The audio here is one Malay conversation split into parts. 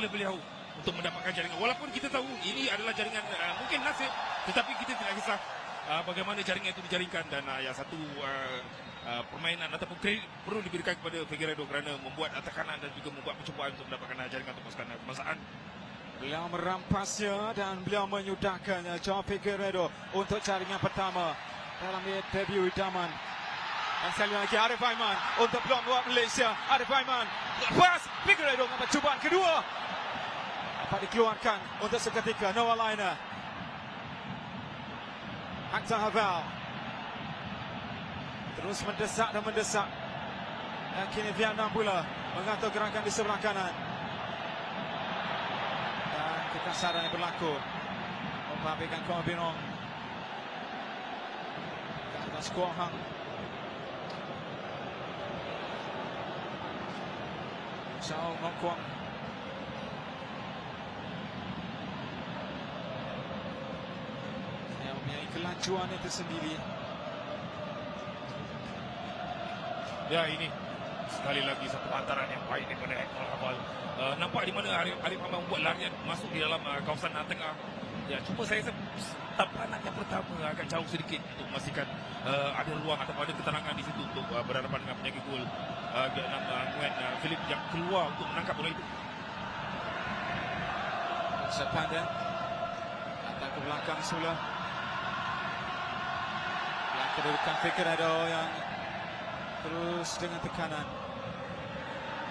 oleh beliau untuk mendapatkan jaringan. Walaupun kita tahu ini adalah jaringan mungkin nasib, tetapi kita tidak kisah bagaimana jaringan itu dijaringkan. Dan yang satu permainan ataupun kredit perlu diberikan kepada Figueiredo kerana membuat tekanan dan juga membuat percubaan untuk mendapatkan jaringan untuk memasukkan kebangsaan. Beliau merampasnya dan beliau menyudahkannya. Joao Figueiredo untuk jaringan pertama dalam debut idaman. Dan sekali lagi Arif Aiman untuk peluang buat Malaysia. Arif Aiman lepas, Figueiredo dengan percubaan kedua dapat dikeluarkan untuk seketika. Noah Liner, Hector Haval terus mendesak dan mendesak, dan kini Vietnam pula mengatur gerakan di sebelah kanan. Dan kekasaran yang berlaku membahagikan Kuala Binong ke atas Kuala Hang. Sao Ngọc Quang yang mempunyai kelajuan itu sendiri. Ya, ini sekali lagi satu hantaran yang baik daripada Hector Haval. Nampak di mana Arif Aiman membuat larian masuk di dalam kawasan tengah. Ya, cuma saya rasa tampanan yang pertama agak jauh sedikit untuk memastikan ada ruang atau ada ketenangan di situ untuk berhadapan dengan penjaga gol Vietnam Nguyen Philip yang keluar untuk menangkap bola itu. Sepandang datang ke belakang semula. Yang kedudukan Figueiredo yang terus dengan tekanan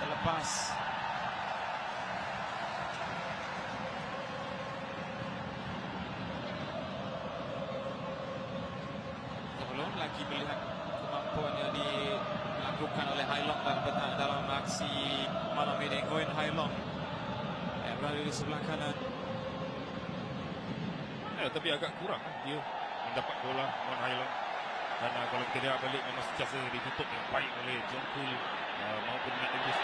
terlepas. Kita belum lagi melihat kemampuan yang dilakukan oleh Hai Long dalam aksi malam ini. Nguyen Hai Long yang berada di sebelah kanan. Tapi agak kurang dia mendapat bola Nguyen Hai Long. Dan kalau kita lihat balik memang sentiasa ditutup dengan baik oleh John Poole maupun Matt Davis.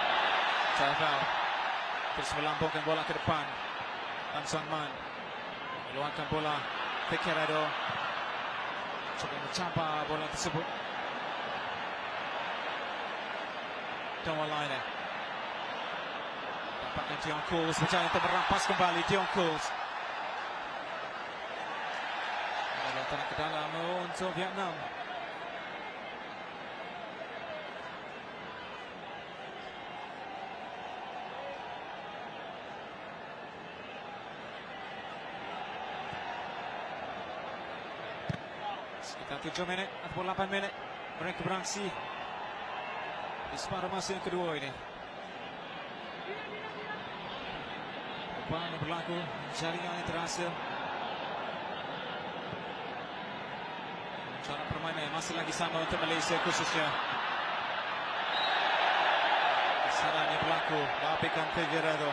Haval terus melambungkan bola ke depan. Tan Son Man meluangkan bola. Figueiredo coba mencapai bola tersebut. Noah Liner dapatkan Dion Coles berjaya untuk merampas kembali. Dion Coles datang ke dalam untuk Vietnam. Sekitar 7 minit atau 8 minit mereka beraksi di separuh masa yang kedua ini. Apa yang berlaku, jaringan yang terasa. Cara permainan masih lagi sama untuk Malaysia khususnya. Kesalahan yang berlaku diapikan Figueiredo.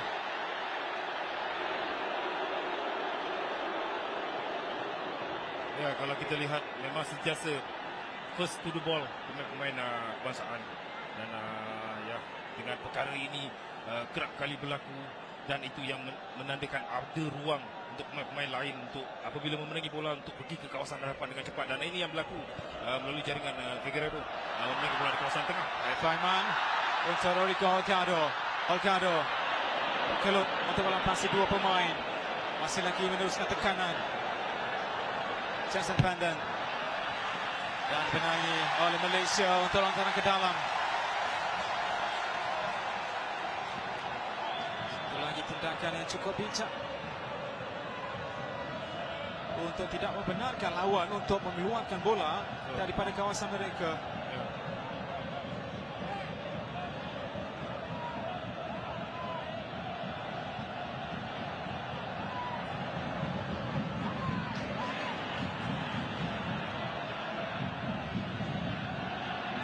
Ya, kalau kita lihat memang sentiasa first to the ball pemain-pemain kebangsaan. Dan ya, dengan perkara ini kerap kali berlaku, dan itu yang menandakan ada ruang untuk pemain-pemain lain untuk apabila memenangi bola untuk pergi ke kawasan hadapan dengan cepat. Dan ini yang berlaku melalui jaringan Figueiredo memenangi bola di kawasan tengah. Aiman untuk Rodrigo Holgado kelut untuk melampasi dua pemain. Masih lagi meneruskan tekanan. Jason Pandan dan benangi oleh Malaysia untuk lontaran ke dalam. Satu lagi tindakan yang cukup bijak untuk tidak membenarkan lawan untuk mengeluarkan bola daripada kawasan mereka.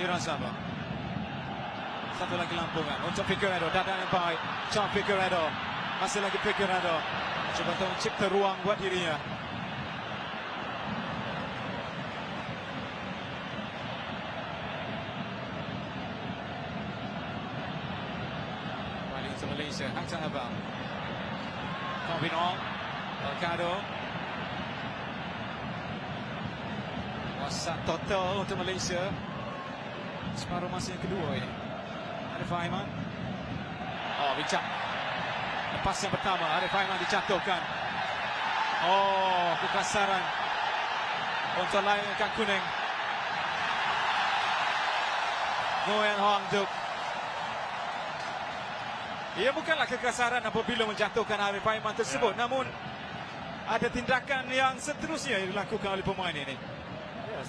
Irazaba. Satu lagi lampungan untuk Figueiredo. Dadan yang baik. Joao Figueiredo. Masih lagi Figueiredo. Coba untuk mencipta ruang buat dirinya. Kembali untuk Malaysia. Hector Haval. Kuala Binong. Holgado. Kuasa total untuk Malaysia. Separuh masa yang kedua ini. Arif Aiman. Oh, bijak Lepas yang pertama, Arif Aiman dijatuhkan. Oh, kekasaran untuk layang kad kuning. Nguyen Hoang Duc. Ia bukanlah kekasaran apabila menjatuhkan Arif Aiman tersebut, namun ada tindakan yang seterusnya yang dilakukan oleh pemain ini.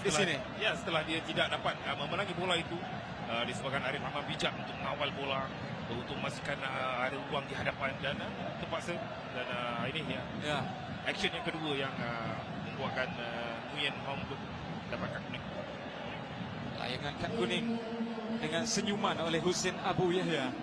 Di sini. Ya, setelah dia tidak dapat memenangi bola itu, disebabkan Arif Aiman bijak untuk mengawal bola, untuk memastikan ada ruang di hadapan dan terpaksa. Dan ini ya, action yang kedua yang membuatkan Nguyen Hoang Duc dapat kad kuning. Layangan kad kuning dengan senyuman oleh Husin Abu Yahya.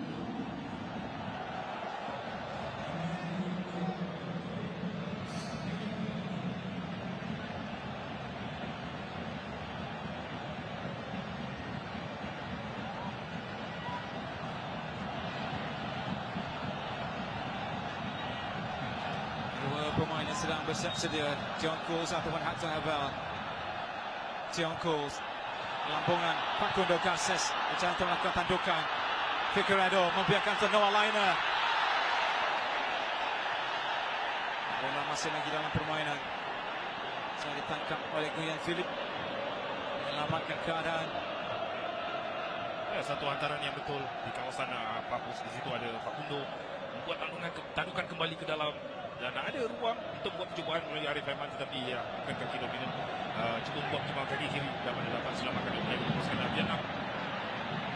Pemain yang sedang bersiap sedia, John Coles ataupun Hatta Habal. John Coles, lambungan Facundo Garces mencoba melakukan tandukan. Figueiredo membiarkan untuk Noah Liner. Bola masih lagi dalam permainan. Saya ditangkap oleh Nguyen Philip, menyelamatkan keadaan. Ya, satu hantaran yang betul di kawasan Papus. Di situ ada Facundo membuat tandukan kembali ke dalam. Dan ada ruang untuk buat percubaan oleh Arif Aiman, tetapi ya, bukan kaki dominan. Cuba buat percubaan kaki kiri dan dapat selamatkan dia melepaskan Vietnam.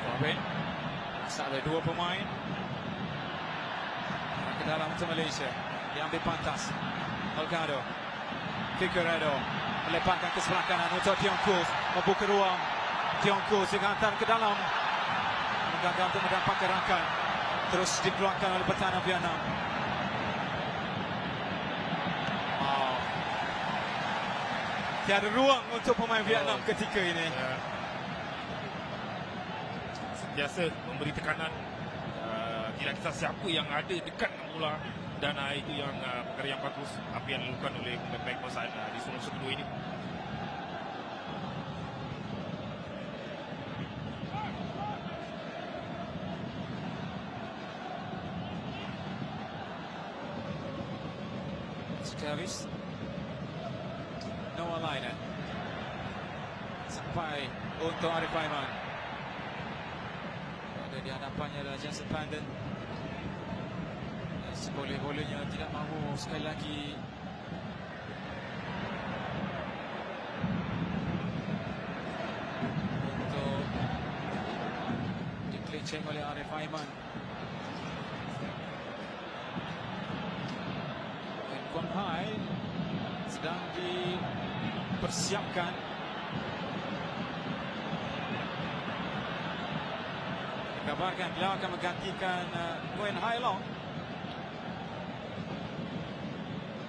Robin, asal ada dua pemain ke dalam untuk Malaysia. Diambil pantas Holgado. Figueiredo melepaskan ke sebelah kanan untuk Tiong Kos, membuka ruang. Tiong Kos dihantar ke dalam, menggagal untuk mendapat gerakan. Terus dikeluarkan oleh pertahanan Vietnam. Tiada ruang untuk pemain Vietnam ketika ini. Ya. Sentiasa memberi tekanan. Tidak kisah siapa yang ada dekat dengan bola. Dan itu yang perkara yang bagus apa yang dilakukan oleh pemain bangsaan di Sulawesi kedua ini. Davis, Noah Liner sampai untuk Arif Aiman. Ada di hadapannya adalah Jensen Panden. Seboleh-bolehnya tidak mahu sekali lagi untuk dikeleceng oleh Arif Aiman. Kuang Hai sedang dipersiapkan. Dikabarkan beliau akan menggantikan Nguyen Hai Long.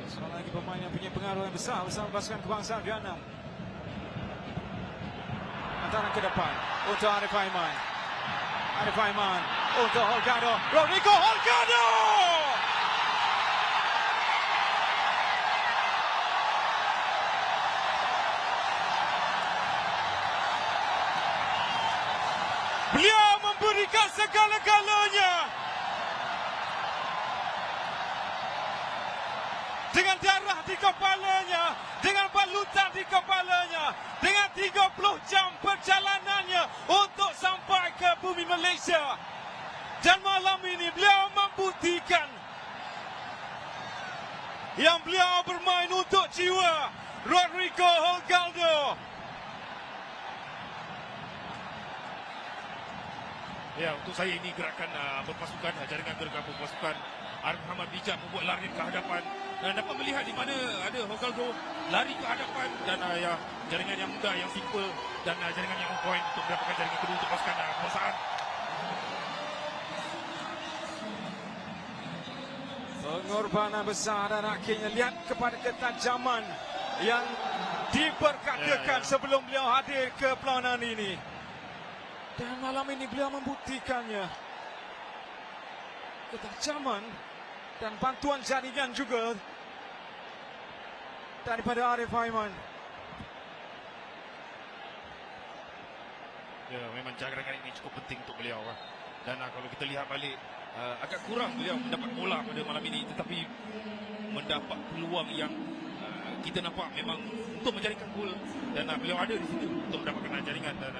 Seorang lagi pemain yang punya pengaruh yang besar bersama pasukan kebangsaan Vietnam. Hantaran ke depan untuk Arif Aiman. Arif Aiman untuk Holgado. Rodrigo Holgado! Beliau memberikan segala-galanya. Dengan darah di kepalanya, dengan balutan di kepalanya, dengan 30 jam perjalanannya untuk sampai ke bumi Malaysia. Dan malam ini beliau membuktikan yang beliau bermain untuk jiwa. Rodrigo Holgado. Ya, untuk saya ini gerakan berpasukan, jaringan gerakan berpasukan. Arif Muhammad bijak membuat lari ke hadapan dan dapat melihat di mana ada Holgado lari ke hadapan dan ya, jaringan yang mudah, yang simple dan jaringan yang on point untuk mendapatkan jaringan kedua untuk pasukan kebangsaan. Pengorbanan besar dan akhirnya lihat kepada ketajaman yang diperkatakan sebelum beliau hadir ke perlawanan ini. Dan malam ini beliau membuktikannya. Ketajaman dan bantuan jaringan juga daripada Arif Aiman. Ya, memang jaringan ini cukup penting untuk beliau. Dan kalau kita lihat balik agak kurang beliau mendapat bola pada malam ini, tetapi mendapat peluang yang kita nampak memang untuk menjaringkan gol, dan beliau ada di situ untuk mendapatkan jaringan, dan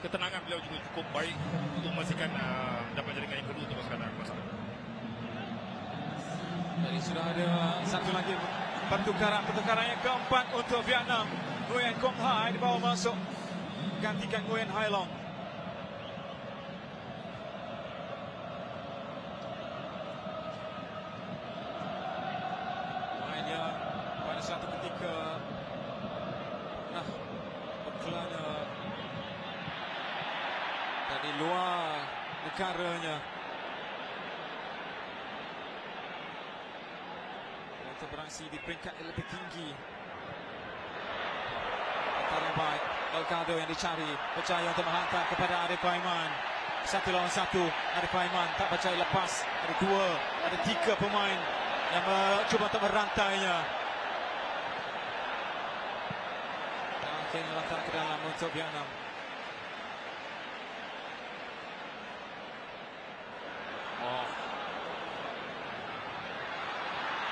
ketenangan beliau juga cukup baik untuk memastikan dapat jaringan yang kedua untuk pasukan Kebangsaan. Jadi sudah ada satu lagi pertukaran yang keempat untuk Vietnam. Nguyen Kong Hai dibawa masuk gantikan Nguyen Hai Long. Mainnya pada satu ketika berkelana dari luar negaranya untuk beraksi di peringkat yang lebih tinggi. Antara baik Delgado yang dicari, berjaya untuk menghantar kepada Arif Aiman. 1 lawan 1. Arif Aiman tak berjaya lepas. Ada 3 pemain yang cuba untuk merantainya. Dan akhirnya letak ke dalam untuk Vietnam.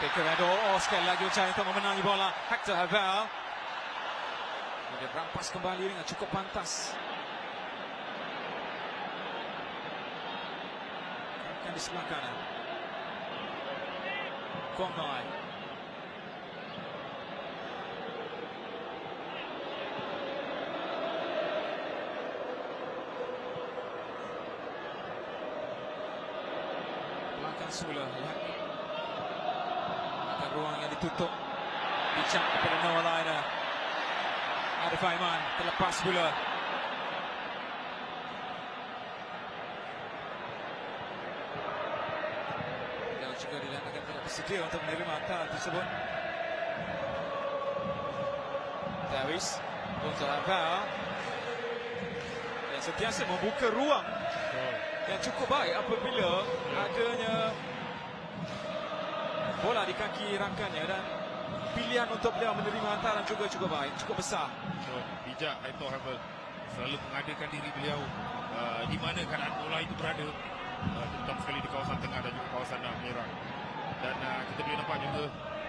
Figueiredo sekali lagi berjaya untuk memenangi bola. Hector Havel. Dia berampas kembali dengan cukup pantas. Akan di sebelah kanan. Kong Hai. Belakang Sula. Ada ruang yang ditutup. Bijak kepada Noah Liner. Arif Aiman terlepas bola. Dan juga dinyatakan tidak bersedia untuk menerima hantaran tersebut. Davis untuk Havel yang sentiasa membuka ruang yang cukup baik apabila adanya bola di kaki rakannya, dan pilihan untuk beliau menerima hantaran juga cukup baik, cukup besar. Bijak Hector Havel selalu mengadakan diri beliau di mana keadaan bola itu berada, terutama sekali di kawasan tengah dan juga kawasan menyerang. Dan kita boleh nampak juga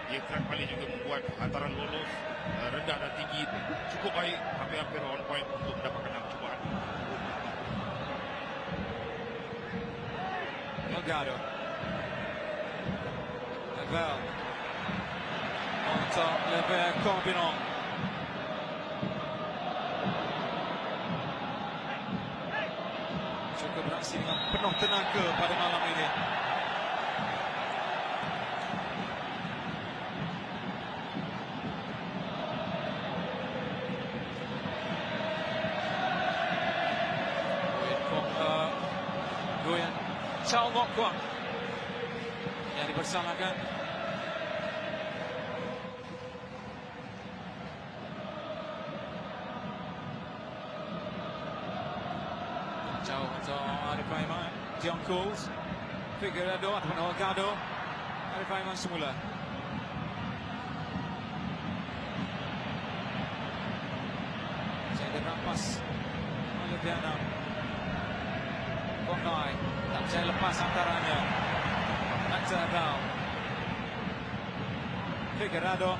dia kerap kali juga membuat hantaran lolos rendah dan tinggi cukup baik, hampir-hampir on point untuk mendapatkan cubaan. Delgado. Havel untuk Lever Corbinon. Cukup beraksi dengan penuh tenaga pada malam ini. Nguyen Chow Ngok Kwang yang dipersalakan. Jauh untuk Arif Aiman. Dion Coles, Figueiredo ataupun Delgado. Arif Aiman semula. Jadi rampas oleh Vietnam. Kong Hai tak bisa lepas antaranya. Hector Havel. Figueiredo.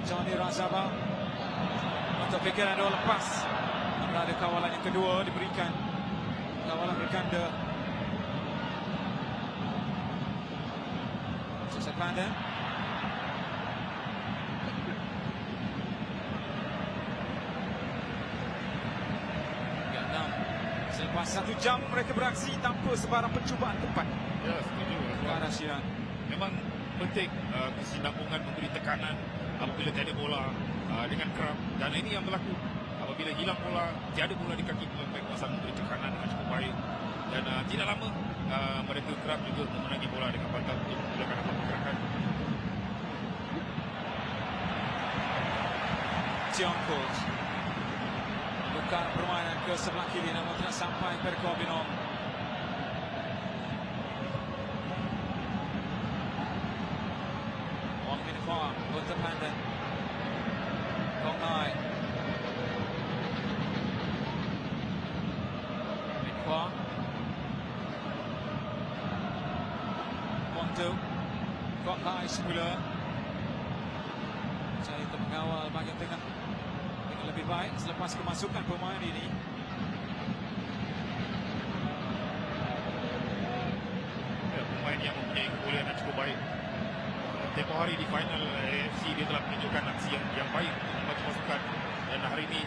Johnny Razaba. Untuk Figueiredo lepas. Ada kawalan yang kedua diberikan. Kawalan berganda. Joseph Pandem. Vietnam. Selepas 1 jam mereka beraksi tanpa sebarang percubaan tepat. Ya, setuju. Ke arah Syian. Memang penting kesinambungan memberi tekanan apabila tiada bola dengan kerap, dan ini yang berlaku apabila hilang bola, tiada bola di kaki pemain Kebangsaan memberi tekanan dengan cukup baik, dan tidak lama mereka kerap juga memenangi bola dengan pantas untuk memulakan pergerakan. Dion Coles. Bukan permainan ke sebelah kiri, namun tidak sampai kepada Corbinon. Wong Min Hwa untuk Pandem. Kong Hai. Wang Do Kok Hai semula cari untuk mengawal bahagian tengah dengan lebih baik selepas kemasukan pemain ini. Ya, pemain yang mempunyai kebolehan yang cukup baik. Tempoh hari di final AFC dia telah menunjukkan aksi yang baik untuk membantu pasukan, dan hari ini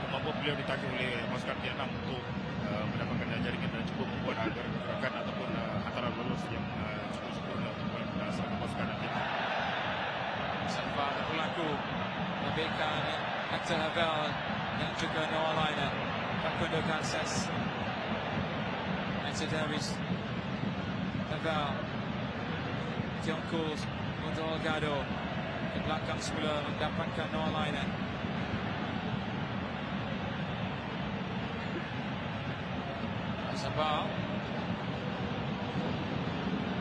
kemampuan beliau ditagih oleh pasukan Vietnam untuk mendapatkan jaringan dan cukup membuat gerakan ataupun hantaran lolos yang cukup sempurna untuk serangga pasukan Vietnam. Salva berlaku memberikan Hector Havel dan juga Noah Liner Facundo Garces, Hector Davis, Havel, Tiongkos untuk Olgado di belakang semula mendapatkan Noah Liner. Sabah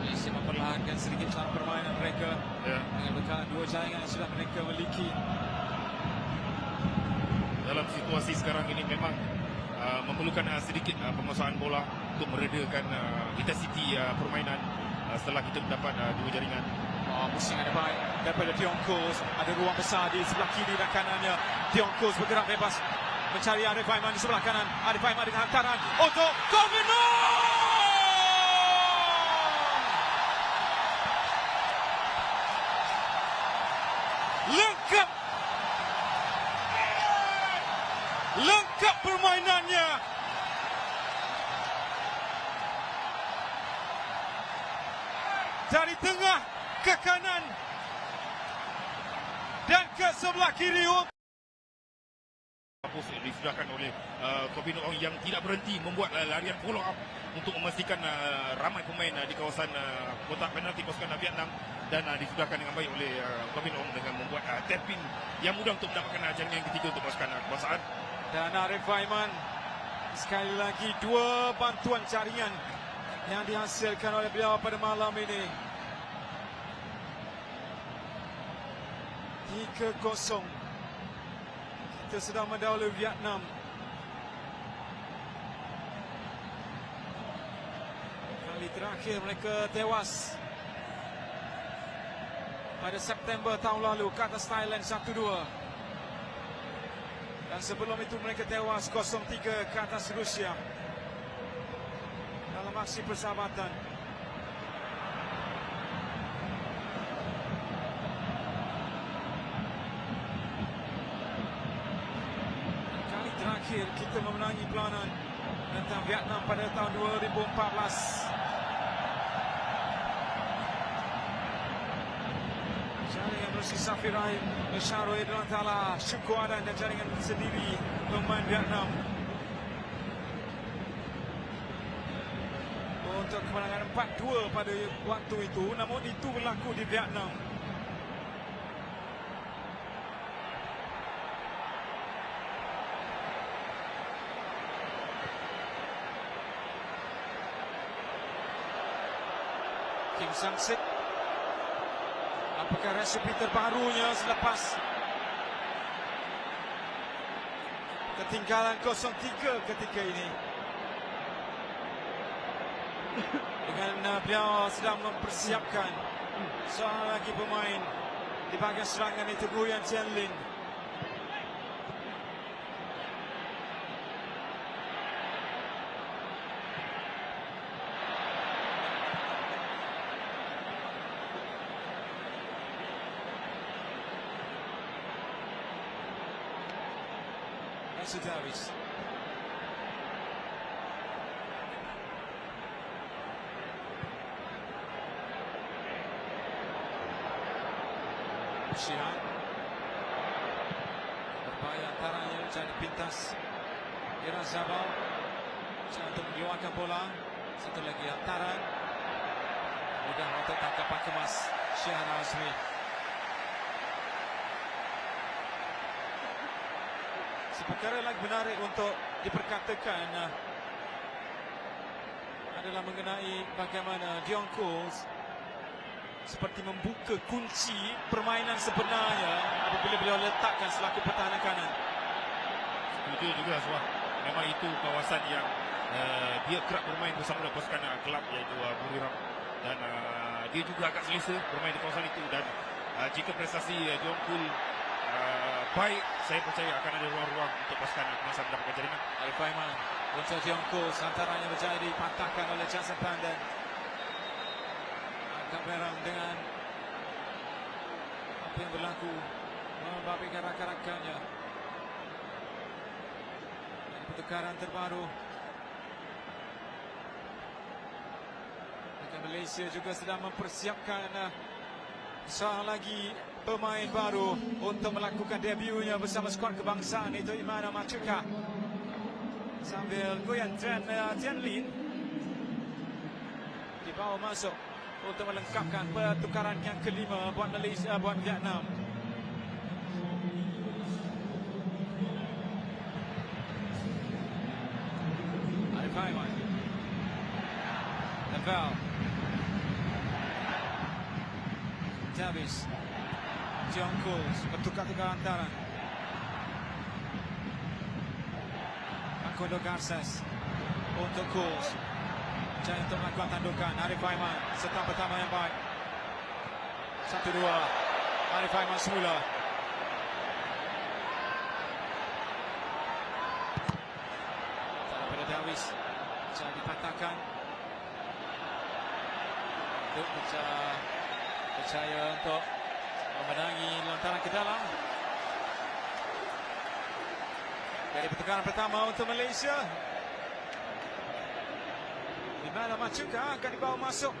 masih memperlahankan sedikit cara permainan mereka dengan bekalan dua jaringan yang sudah mereka miliki. Dalam situasi sekarang ini memang memerlukan sedikit penguasaan bola untuk meredakan intensiti permainan setelah kita mendapat dua jaringan. Pusing ada baik daripada Tiongkos, ada ruang besar di sebelah kiri dan kanannya. Tiongkos bergerak bebas mencari Arif Aiman di sebelah kanan. Arif Aiman dengan hantaran untuk Kovino. Lengkap permainannya. Dari tengah ke kanan dan ke sebelah kiri. Disudahkan oleh Kovino Ong yang tidak berhenti membuat larian follow up untuk memastikan ramai pemain di kawasan kotak penalti pasukan Vietnam, dan disudahkan dengan baik oleh Kovino Ong dengan membuat tapping yang mudah untuk mendapatkan jaringan yang ketiga untuk pasukan kebangsaan. Dan Arif Aiman sekali lagi dua bantuan jaringan yang dihasilkan oleh beliau pada malam ini. 3-0. Kita sedang mendahului Vietnam. Kali terakhir mereka tewas pada September tahun lalu ke atas Thailand 1-2. Dan sebelum itu mereka tewas 0-3 ke atas Rusia dalam aksi persahabatan. Kali terakhir kita memenangi pelawanan tentang Vietnam pada tahun 2014. Jaringan bersih Safir Rahim, Syarul Idran Tala, Syukur Adan dan jaringan sendiri pemain Vietnam untuk kemenangan 4-2 pada waktu itu. Namun itu berlaku di Vietnam. Kim Sang-sik, apakah resepi terbarunya selepas ketinggalan 0-3 ketika ini? Dengan beliau sedang mempersiapkan seorang lagi pemain di bahagian serangan, itu Nguyen Chien Lin. Davis. Syihan berbahaya antaranya jadi pintas Ira Zabal untuk mengeluarkan bola. Satu lagi hantaran mudah untuk tangkapan kemas Syihan Azmi. Perkara lagi menarik untuk diperkatakan adalah mengenai bagaimana Tiongkos seperti membuka kunci permainan sebenarnya apabila beliau letakkan selaku pertahanan kanan. Setuju juga sebab memang itu kawasan yang dia kerap bermain bersama dengan pasukan kelab iaitu Buriram, dan dia juga agak selesa bermain di kawasan itu. Dan jika prestasi Jongkul baik, saya percaya akan ada ruang-ruang untuk pasukan Kebangsaan mendapatkan jaringan. Arif Aiman untuk Jongkul, antaranya berjaya dipatahkan oleh Johnson Pandan. Agak berang dengan apa yang berlaku, membabitkan rakan-rakannya. Dari pertukaran terbaru, Malaysia juga sedang mempersiapkan seorang lagi pemain baru untuk melakukan debutnya bersama skuad kebangsaan, itu Imana Machuka. Sambil goyang Tian Lin dibawa masuk untuk melengkapkan pertukaran yang kelima buat Malaysia, buat Vietnam. Arif Aiman, Naval, Davis, Jongkul, bertukar-tukar antara Kondo Garces untuk Kuz, jaya untuk melakukan tandukan. Arif Aiman, serta pertama yang baik. 1-2, Arif Aiman semula. Tangan pada Davis, jaya dipatahkan. Untuk berjaya untuk memenangi lontaran ke dalam. Dari pertukaran pertama untuk Malaysia, di mana Machuka akan dibawa masuk.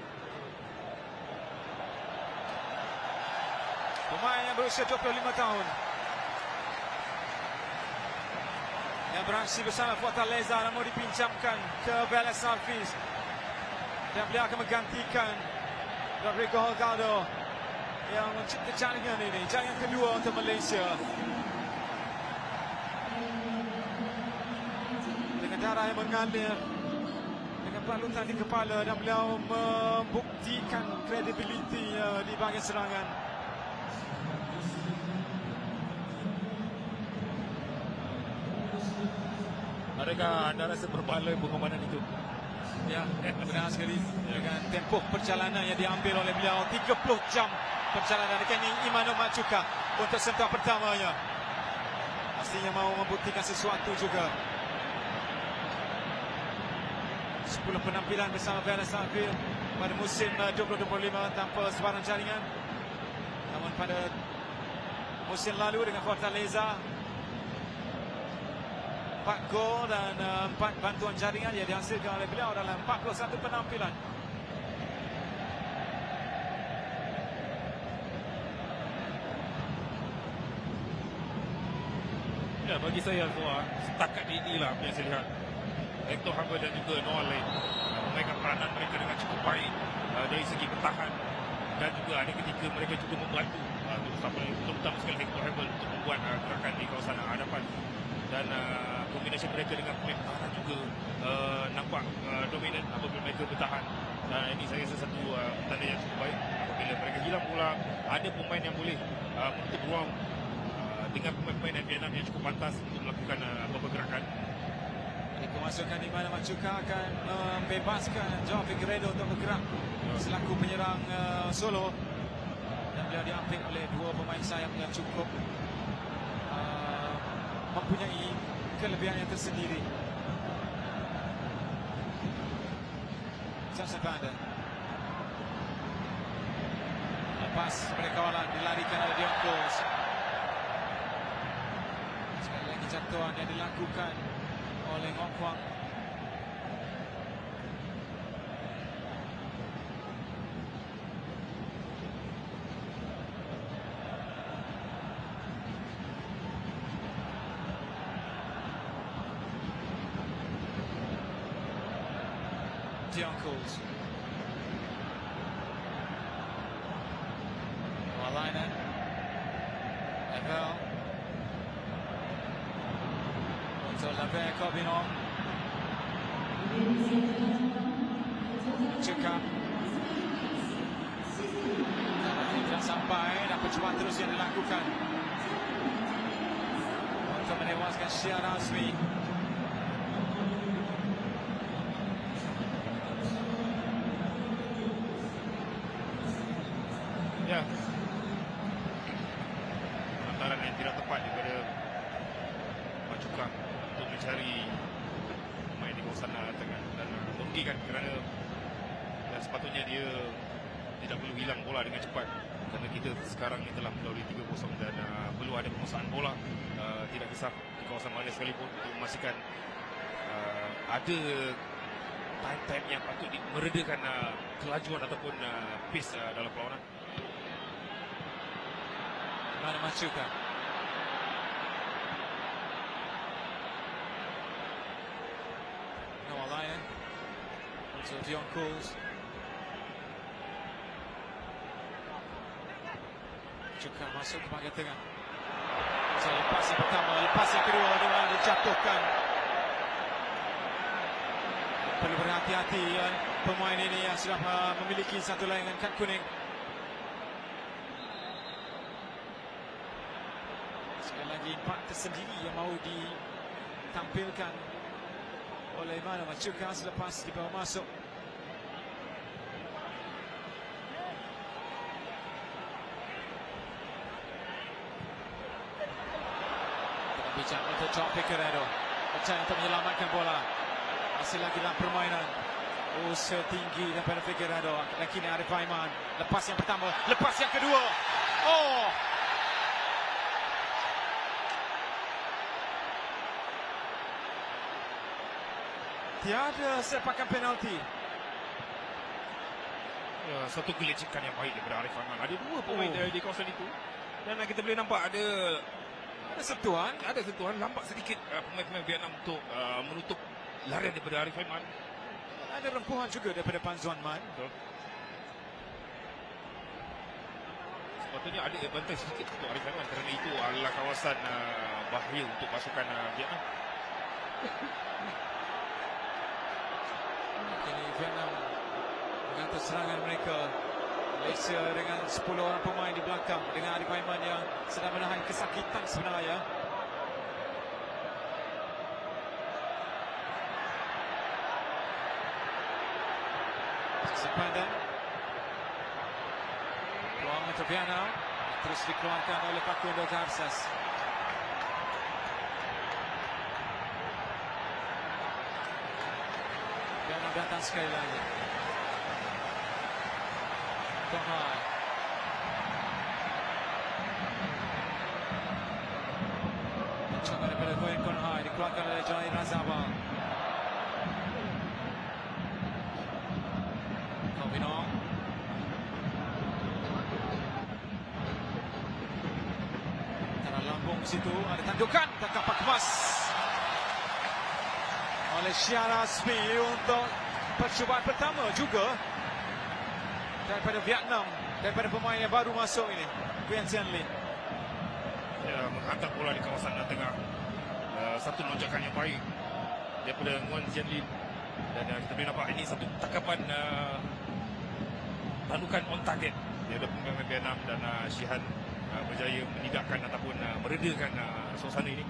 Pemain yang berusia 25 tahun yang beraksi bersama Fortaleza, namun dipinjamkan ke Vélez Sarsfield, dan beliau akan menggantikan Rodrigo Holgado yang mencipta jaringan ini, jaringan kedua untuk Malaysia. Darah yang mengalir dengan balutan di kepala, dan beliau membuktikan kredibilitinya di bahagian serangan. Adakah anda rasa berbaloi pengamanan itu? Ya, benar sekali. Dengan tempoh perjalanan yang diambil oleh beliau, 30 jam perjalanan dengan Imano Machuka untuk sentuhan pertamanya. Pastinya mahu membuktikan sesuatu juga. 10 penampilan bersama Vélez Sarsfield pada musim 2025 tanpa sebarang jaringan. Namun pada musim lalu dengan Fortaleza, 4 gol dan 4 bantuan jaringan yang dihasilkan oleh beliau dalam 41 penampilan. Ya, bagi saya setakat inilah apa yang saya lihat. Hector Hamber dan juga Noah Lane memainkan peranan mereka dengan cukup baik dari segi bertahan, dan juga ada ketika mereka juga membantu terutama sekali Hector Hamber untuk membuat gerakan di kawasan hadapan, dan kombinasi mereka dengan pemain pertahanan juga nampak dominan apabila mereka bertahan, dan ini saya rasa satu tanda yang cukup baik. Apabila mereka hilang bola, ada pemain yang boleh menutup ruang dengan pemain-pemain Vietnam yang cukup pantas untuk melakukan beberapa gerakan. Kemasukan di mana Machuka akan membebaskan João Figueiredo untuk bergerak selaku penyerang solo, dan beliau diambil oleh dua pemain sayap yang cukup mempunyai kelebihan yang tersendiri. Johnson Pandan lepas pada kawalan, dilarikan oleh Jongkul. Sekali lagi jatuhan yang dilakukan oleh Ngok Kwang. Jongkul. Walainen. Evel. Untuk Labé Corbinong. Machuka. Tidak sampai, dan percubaan terus yang dilakukan untuk menewaskan Syah Razmi. Ya, lantaran yang tidak tepat daripada Machuca untuk mencari pemain di kawasan tengah dan merugikan kerana sepatutnya dia tidak perlu hilang bola dengan cepat kerana kita sekarang ni telah melalui 3-0 dan perlu ada penguasaan bola, tidak kisah di kawasan mana sekalipun untuk memastikan ada time-time yang patut meredakan kelajuan ataupun pace dalam perlawanan. Mana Machuca. Noah Lyon. Also Dion Coles. Machuca masuk ke bahagian tengah. So, lepas yang pertama, lepas yang kedua dengan dijatuhkan. Perlu berhati-hati pemain ini yang sudah memiliki satu layangan kad kuning. Sekali lagi impak tersendiri yang mahu ditampilkan oleh Mano Machuca selepas dibawa masuk. Bijak untuk Joao Figueiredo, berjaya untuk menyelamatkan bola. Masih lagi dalam permainan. Setinggi daripada Figueiredo. Dan kini Arif Aiman. Lepas yang pertama, lepas yang kedua. Oh! Tiada sepakan penalti. Ya, satu kelicikan yang baik daripada Arif Aiman. Ada dua pemain di kawasan itu dan kita boleh nampak ada sentuhan, lambat sedikit pemain-pemain Vietnam untuk menutup larian daripada Arif Aiman. Ada rempuhan juga daripada Pan Zuan Man. Betul. Sepatutnya ada advantage sedikit untuk Arif Aiman kerana itu adalah kawasan bahaya untuk pasukan Vietnam. Kini Vietnam mengatur serangan mereka. Malaysia dengan 10 orang pemain di belakang dengan Arif Aiman yang sedang menahan kesakitan sebenarnya. Sepandang peluang untuk Vietnam terus dikeluarkan oleh Facundo Garces. Vietnam datang sekali lagi. Konghai. Mencoba daripada Nguyen Konghai dikeluarkan oleh Johnny Razabal. Kombinong. Antara lambung situ ada tandukan tangkapan kemas oleh Shah Rasmi untuk percubaan pertama juga daripada Vietnam, daripada pemain yang baru masuk ini, Nguyen Xuan Linh. Ya, menghantar bola di kawasan tengah. Satu lonjakan yang baik daripada Nguyen Xuan Linh dan kita boleh nampak ini satu tangkapan tandukan on target daripada pemain Vietnam dan Shihan berjaya menidakkan ataupun meredakan suasana ini.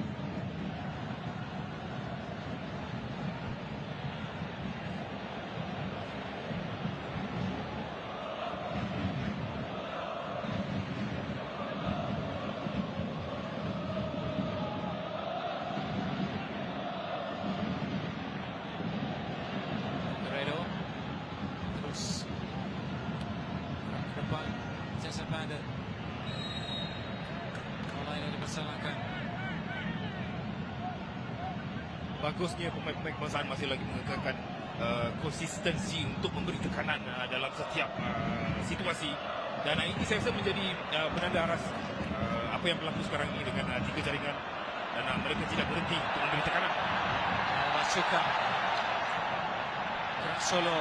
Bagusnya pemain-pemain kebangsaan masih lagi mengekalkan konsistensi untuk memberi tekanan dalam setiap situasi dan ini saya rasa menjadi penanda aras apa yang berlaku sekarang ini dengan tiga jaringan dan mereka tidak berhenti untuk memberi tekanan. Machuca gerak solo,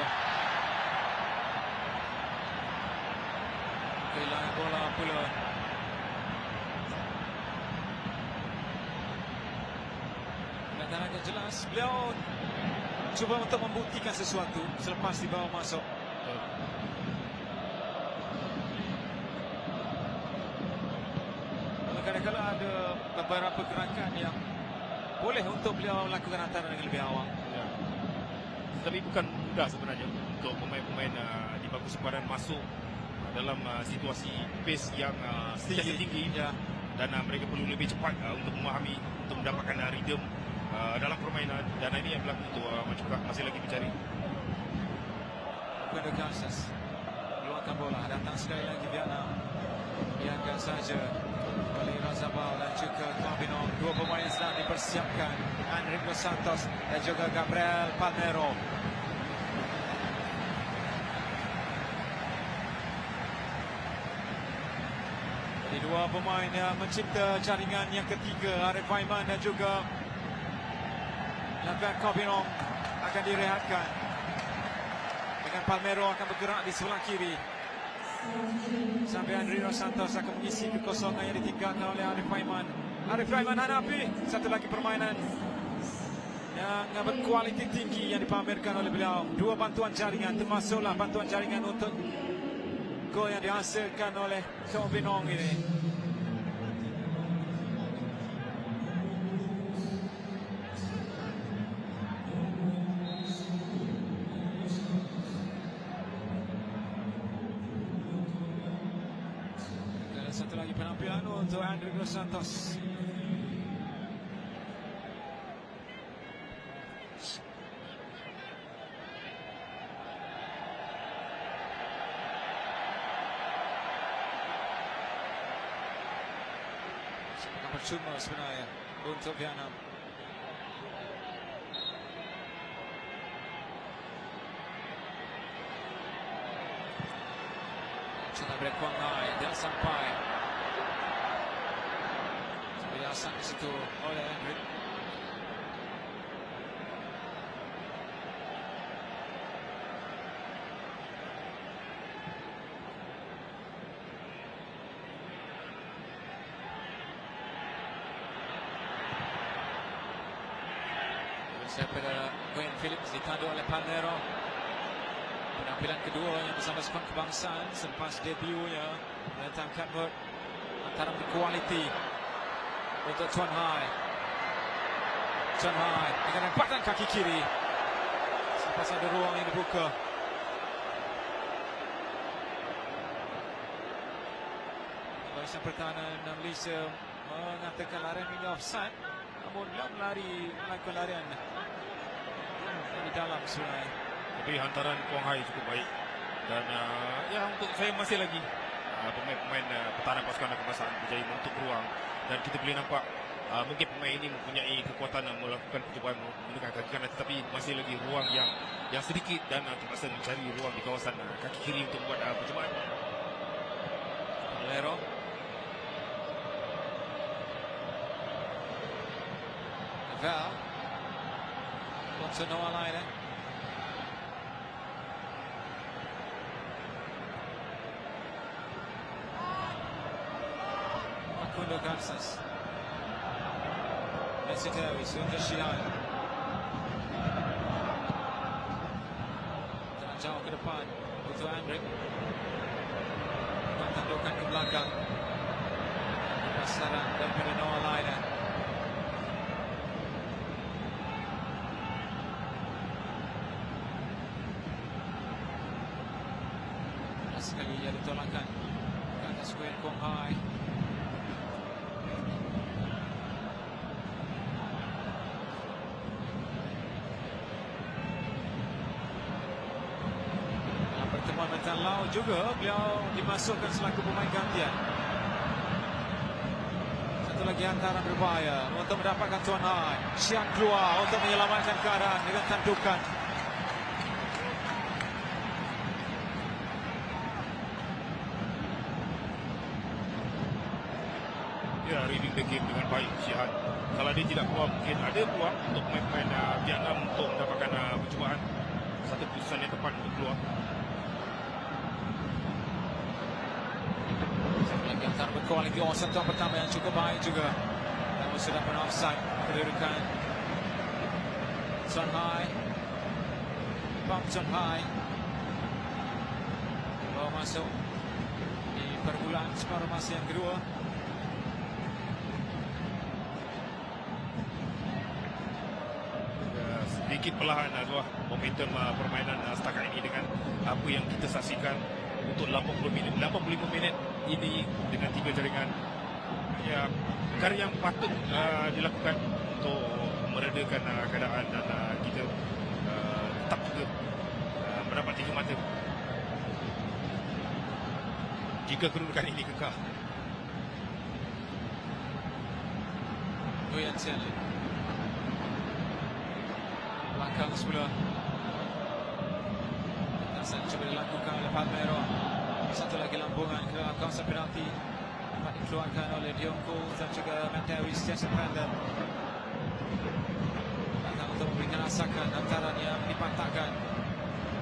kehilangan bola pula. Agak jelas beliau cuba untuk membuktikan sesuatu selepas dibawa masuk. Kadang-kadang ada beberapa gerakan yang boleh untuk beliau lakukan antara dengan lebih awal. Ya. Tapi bukan mudah sebenarnya untuk pemain-pemain di bangku sempadan masuk dalam situasi pace yang sentiasa tinggi Ya. dan mereka perlu lebih cepat untuk memahami, untuk mendapatkan rhythm dalam permainan, dan ini yang berlaku untuk Machuca masih lagi mencari. Quendo Casas luangkan bola, datang sekali lagi Vietnam, biarkan saja oleh Razabal dan juga Clabinong. Dua pemain sedang dipersiapkan, Enrique Santos dan juga Gabriel Palmero. Jadi dua pemain yang mencipta jaringan yang ketiga, Arif Aiman dan juga Lambert Clabinong akan direhatkan. Dan Palmero akan bergerak di sebelah kiri. Sampai Enrique Santos akan mengisi kekosongan yang ditinggalkan oleh Arif Aiman. Arif Aiman hadapi satu lagi permainan yang berkualiti tinggi yang dipamerkan oleh beliau. Dua bantuan jaringan, termasuklah bantuan jaringan untuk gol yang dihasilkan oleh Clabinong ini. Satu lagi penampilan untuk Enrique Santos. Sangat percuma sebenarnya untuk Vietnam. Coba break Quang Hai, tidak sampai. Biasa di situ oleh Enrique. Per Wayne Phillips ditandu oleh Palmero. Penampilan keduanya bersama skuad kebangsaan selepas debutnya menentangkan antara berkualiti untuk Chuan Hai. Chuan Hai dengan empatan kaki kiri. Selepas ada ruang yang dibuka. Barisan pertahanan Malaysia mengatakan larian ini offside. Namun beliau melakukan larian di dalam sungai. Tapi hantaran Quang Hai cukup baik, dan ya untuk saya masih lagi pemain-pemain pertahanan pasukan kebangsaan berjaya menutup ruang, dan kita boleh nampak mungkin pemain ini mempunyai kekuatan melakukan percubaan menggunakan kaki kanan, tetapi masih lagi ruang yang sedikit, dan terpaksa mencari ruang di kawasan kaki kiri untuk membuat percubaan. Palmero. Val. Untuk Noah Laine. Facundo Garças. Messi Davis untuk Shilai. Jangan jauh ke depan untuk Enrique. Tandukan ke belakang. Pasaran daripada Noah Laine. Sekali ia ditolakkan ke atas Nguyen Quang Hai. Dalam pertemuan mental Lau juga beliau dimasukkan selaku pemain gantian. Satu lagi hantaran berbahaya untuk mendapatkan Chuan Hai. Siap keluar untuk menyelamatkan keadaan dengan tandukan. Ya, reading the game dengan baik Syihan. Kalau dia tidak keluar, mungkin ada peluang untuk pemain Vietnam untuk mendapatkan percubaan. Satu keputusan yang tepat untuk keluar. Satu lagi antara berkualiti sentuhan pertama yang cukup baik juga. Namun sudah pernah offside kedudukan Chuan Hai. Bang Chuan Hai bawa masuk di permulaan separuh masa yang kedua. Sedikit perlahan momentum permainan setakat ini dengan apa yang kita saksikan. untuk 85 minit ini dengan 3 jaringan. Ya, perkara yang patut dilakukan untuk meredakan keadaan dan kita tetap juga mendapat 3 mata jika kedudukan ini kekal. Nguyen Xuan Lim belakang semula. Lintasan cuba dilakukan oleh Palmero. Satu lagi lambungan ke kawasan penalti, dapat dikeluarkan oleh Dionko dan juga Matthews Jason Brandon. Datang untuk memberikan asakan, antaranya dipatahkan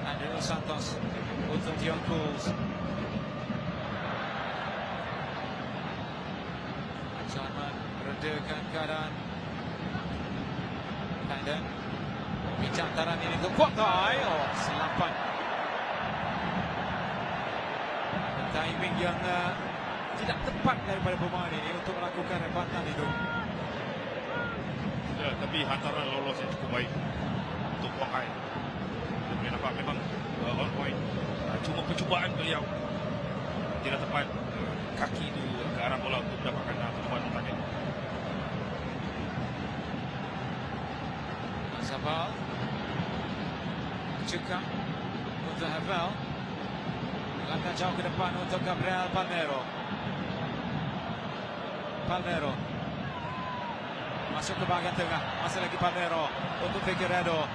Andre Dos Santos untuk Dionko. Jarman meredakan keadaan. Brandon bincang antaran ini untuk Kuatai. Oh, selapan. Timing yang tidak tepat daripada pemain ini untuk melakukan rebatan itu. Ya, tapi hantaran lolos yang cukup baik untuk Wang Hai. Dia boleh nampak memang on point. Cuma percubaan beliau tidak tepat kaki itu ke arah bola untuk mendapatkan percubaan target. Sabal cekak untuk Havel. Langkah jauh ke depan untuk Gabriel Palmero. Palmero masuk ke bahagian tengah. Masih lagi Palmero untuk Figueiredo.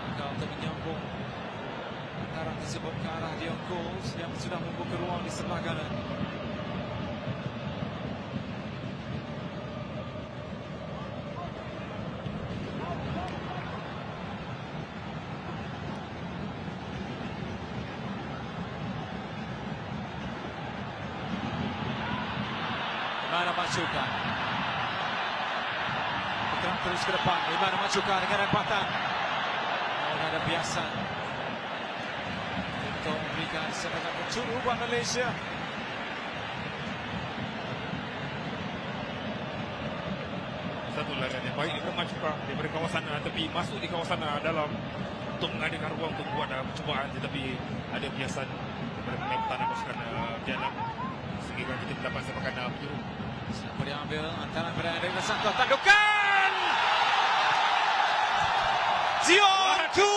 Langkah untuk menyambung antaran tersebut ke arah Dionko yang sudah membuka ruang di sebelah kanan. Imana Machuka bergerak terus ke depan. Imana Machuka dengan rempatan. Ada biasa untuk memberikan serangan penjuru buat Malaysia. Satu larian yang baik itu Machuka daripada kawasan tepi masuk di kawasan dalam untuk mengadakan ruang untuk buat percubaan, tetapi ada biasan daripada pemain pertahanan pasukan Vietnam sehingga kita mendapat sepakan penjuru. Siapa diambil antara Andre Dos Santos, tandukan Dionko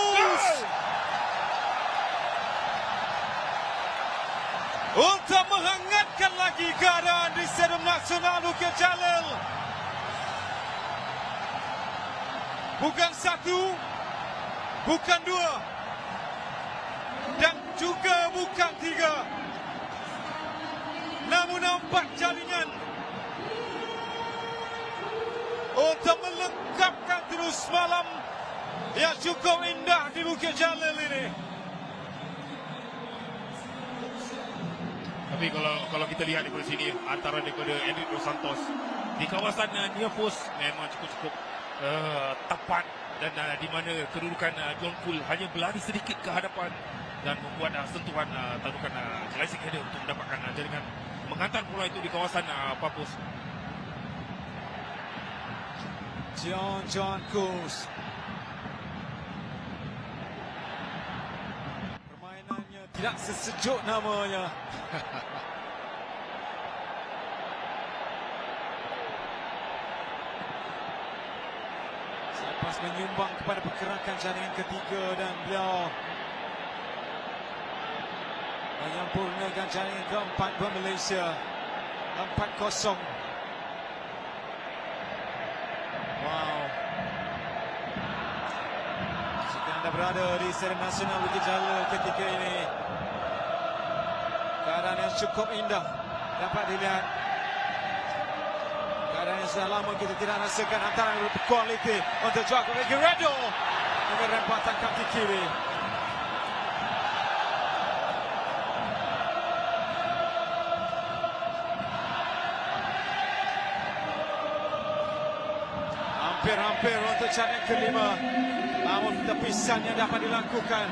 untuk menghangatkan lagi keadaan di Stadium Nasional Bukit Jalil. Bukan satu, bukan dua, dan juga bukan tiga, namun 4 jaringan untuk melengkapkan terus malam yang cukup indah di Bukit Jalil ini. Tapi kalau kita lihat di sini antara daripada Andre Dos Santos di kawasan near post memang cukup tepat, dan di mana kedudukan John Poole hanya berlari sedikit ke hadapan dan membuat sentuhan tandukan slicing header untuk mendapatkan jaringan menghantar bola itu di kawasan far post. John Kuz. Permainannya tidak sesejuk namanya. Selepas menyumbang kepada pergerakan jaringan ketiga dan beliau menyempurnakan jaringan keempat buat Malaysia. 4-0. Wow. Jika anda berada di Stadium Nasional Bukit Jalil ketika ini, keadaan yang cukup indah dapat dilihat. Keadaan yang sudah lama kita tidak rasakan, antara kualiti untuk Joaquim Figueiredo dengan rempatan kaki kiri. Hampir untuk jaringan kelima, namun tepisan yang dapat dilakukan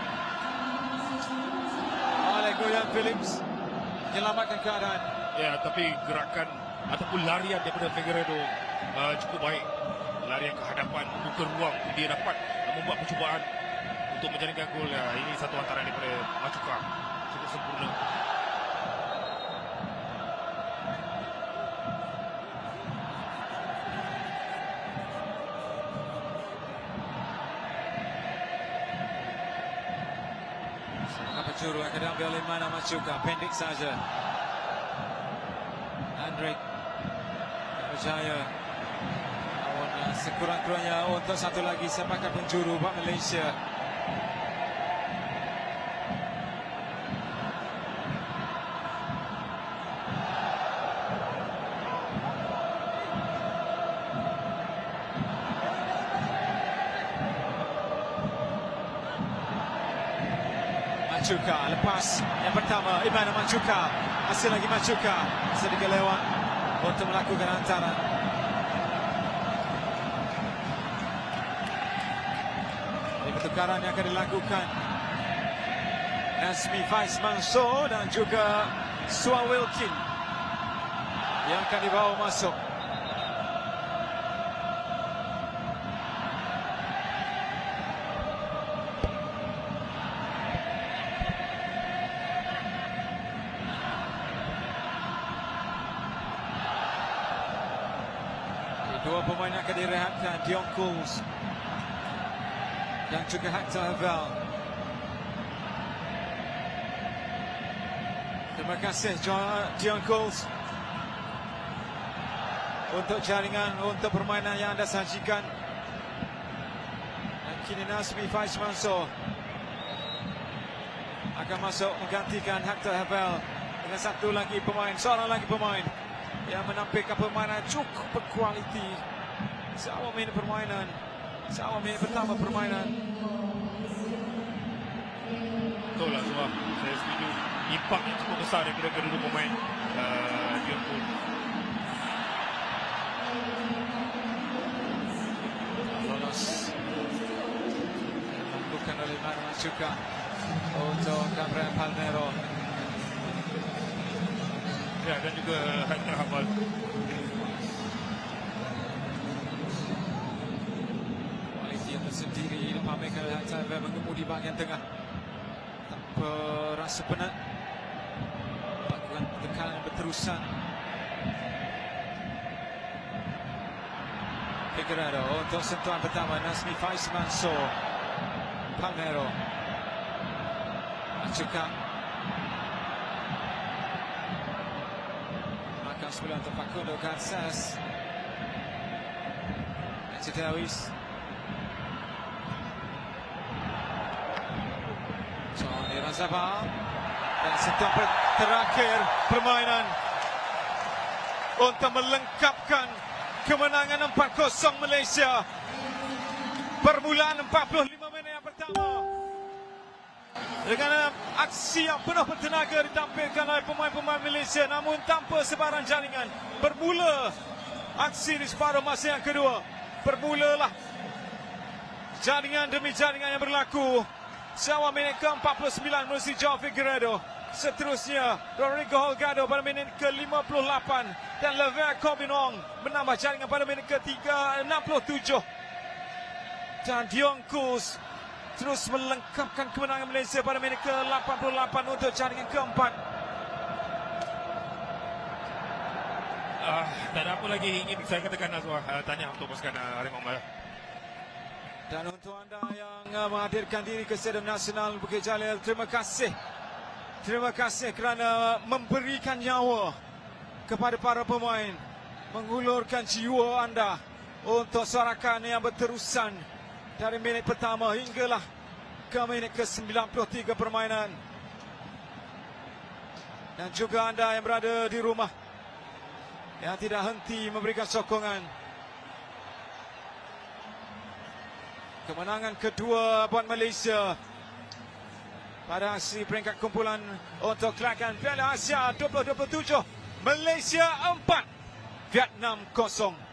oleh Nguyen Phillips menyelamatkan keadaan. Ya, tapi gerakan ataupun larian daripada Figueiredo cukup baik. Larian ke hadapan, membuka ruang, dia dapat membuat percubaan untuk menjaringkan gol. Ya, ini satu antara daripada Machuca, cukup sempurna. Penjuru akan diambil oleh mana Machuca, pendek saja. Andrik berjaya sekurang-kurangnya untuk satu lagi sepakat penjuru buat Malaysia. Machuca lepas yang pertama, Imana Machuca, hasil lagi Machuca sedikit lewat untuk melakukan hantaran. Ini pertukaran yang akan dilakukan Nazmi Faiz Mansour dan juga Sua Wilkin yang akan dibawa masuk. Dua pemain yang akan direhatkan, Dion Coles dan juga Hector Havel. Terima kasih Dion Coles untuk jaringan, untuk permainan yang anda sajikan. Dan kini Nazmi Faiz Mansour akan masuk menggantikan Hector Havel dengan satu lagi pemain, seorang lagi pemain yang menampilkan permainan cukup berkualiti. Seawal minit permainan, seawal minit pertama permainan. Betul lah Suah, saya setuju. Impak yang cukup besar daripada kedua pemain Dion Coles. Lolos bukan oleh Machuca untuk Gabriel Palmero. Ya, dan juga Hector Havel. Kualiti yang tersendiri dipamerkan oleh Hector Havel mengemudi bahagian tengah tanpa rasa penat, lakukan tekanan berterusan. Figueredo untuk sentuhan pertama, Nazmi Faiz Mansour, Palmero, Machuca. Sebelah untuk Facundo Garces, Nancy Dawis, Johnny Razaba, dan sentuhan terakhir permainan untuk melengkapkan kemenangan 4-0 Malaysia. Permulaan 45 minit yang pertama dengan aksi yang penuh bertenaga ditampilkan oleh pemain-pemain Malaysia, namun tanpa sebarang jaringan. Bermula aksi di separuh masa yang kedua. Bermulalah jaringan demi jaringan yang berlaku. Seawal minit ke-49 menerusi João Figueiredo. Seterusnya Rodrigo Holgado pada minit ke-58 dan Lever Corbinong menambah jaringan pada minit ke-67. Dan Dion Coles terus melengkapkan kemenangan Malaysia pada minit ke-88 untuk jaringan keempat. Tak ada apa lagi ingin saya katakan, Azwar. Tanya untuk pasukan Harimau Malaya. Dan untuk anda yang menghadirkan diri ke Stadium Nasional Bukit Jalil, terima kasih. Terima kasih kerana memberikan nyawa kepada para pemain, mengulurkan jiwa anda untuk sorakan yang berterusan dari minit pertama hinggalah ke minit ke-93 permainan. Dan juga anda yang berada di rumah yang tidak henti memberikan sokongan. Kemenangan kedua buat Malaysia pada aksi peringkat kumpulan untuk kelakon Piala Asia 2027. Malaysia 4, Vietnam 0.